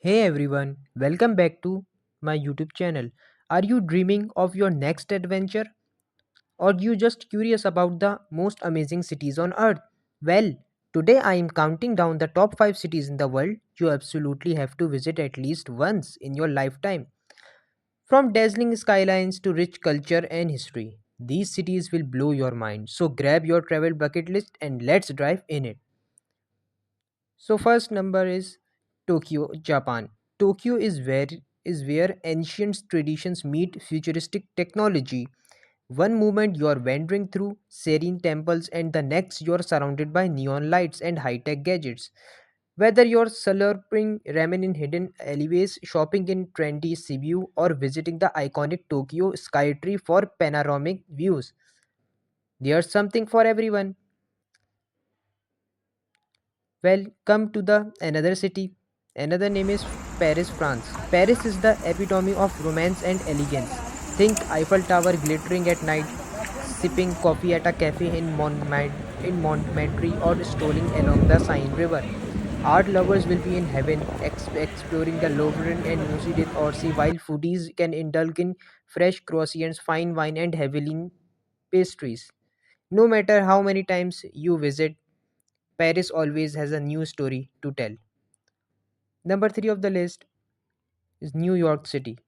Hey everyone, welcome back to my YouTube channel. Are you dreaming of your next adventure or you just curious about the most amazing cities on earth? Well, today I am counting down the top 5 cities in the world you absolutely have to visit at least once in your lifetime. From dazzling skylines to rich culture and history, these cities will blow your mind. So grab your travel bucket list and let's drive in it. So first number is Tokyo, Japan. Tokyo is where ancient traditions meet futuristic technology. One moment you are wandering through serene temples and the next you are surrounded by neon lights and high-tech gadgets. Whether you're slurping ramen in hidden alleyways, shopping in trendy Cebu, or visiting the iconic Tokyo Skytree for panoramic views, there's something for everyone. Well, come to the another city. Another name is Paris, France. Paris is the epitome of romance and elegance. Think Eiffel Tower glittering at night, sipping coffee at a cafe in Montmartre, or strolling along the Seine River. Art lovers will be in heaven, exploring the Louvre and Musée d'Orsay, while foodies can indulge in fresh croissants, fine wine, and heavily pastries. No matter how many times you visit, Paris always has a new story to tell. Number 3 of the list is New York City.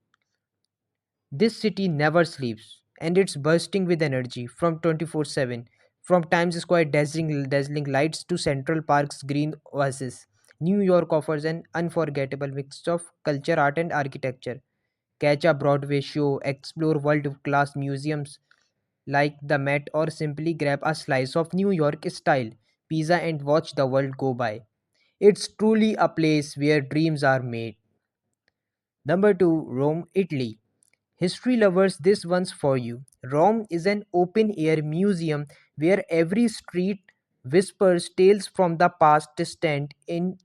This city never sleeps and it's bursting with energy from 24/7. From Times Square dazzling lights to Central Park's green oasis. New York offers an unforgettable mix of culture, art, and architecture. Catch a Broadway show, explore world class museums like the Met, or simply grab a slice of New York style pizza and watch the world go by. It's truly a place where dreams are made. Number 2, Rome, Italy. History lovers, this one's for you. Rome is an open air museum where every street whispers tales from the past. Stand in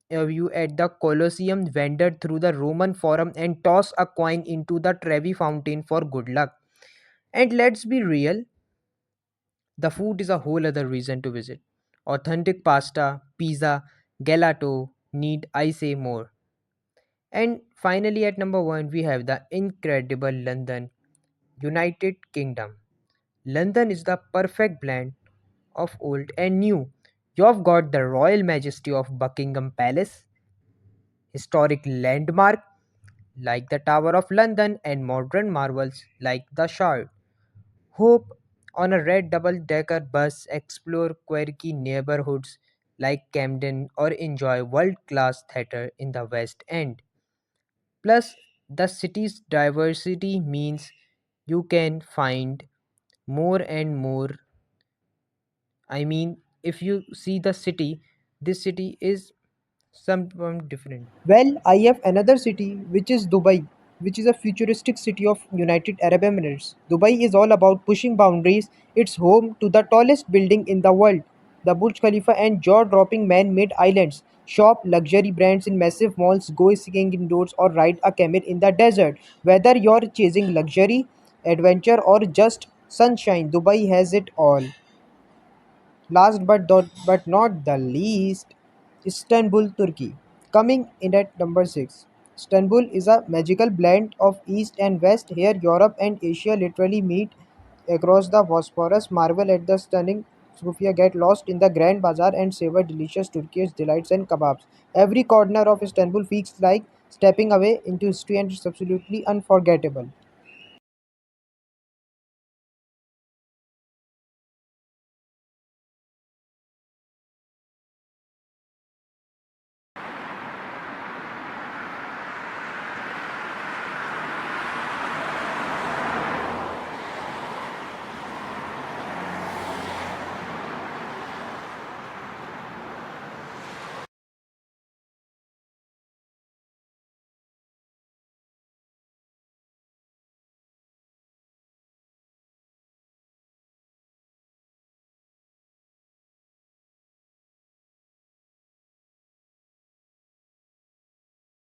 a view at the Colosseum, wander through the Roman Forum, and toss a coin into the Trevi Fountain for good luck. And let's be real, the food is a whole other reason to visit. Authentic pasta, pizza, gelato, need I say more. And finally, at number 1, we have the incredible London, United Kingdom. London is the perfect blend of old and new. You've got the royal majesty of Buckingham Palace, historic landmark like the Tower of London, and modern marvels like the Shard. Hope on a red double decker bus, explore quirky neighborhoods like Camden, or enjoy world class theatre in the West End. Plus, the city's diversity means you can find more and more. I mean, if you see the city, this city is something different. Well, I have another city which is Dubai, which is a futuristic city of United Arab Emirates. Dubai is all about pushing boundaries. It's home to the tallest building in the world, the Burj Khalifa, and jaw-dropping man-made islands. Shop luxury brands in massive malls, go skiing indoors, or ride a camel in the desert. Whether you're chasing luxury, adventure, or just sunshine, Dubai has it all. Last but not the least, Istanbul, Turkey. Coming in at number 6. Istanbul is a magical blend of East and West. Here, Europe and Asia literally meet across the Bosphorus. Marvel at the stunning Sofia, get lost in the Grand Bazaar, and savor delicious Turkish delights and kebabs. Every corner of Istanbul feels like stepping away into history, and it's absolutely unforgettable.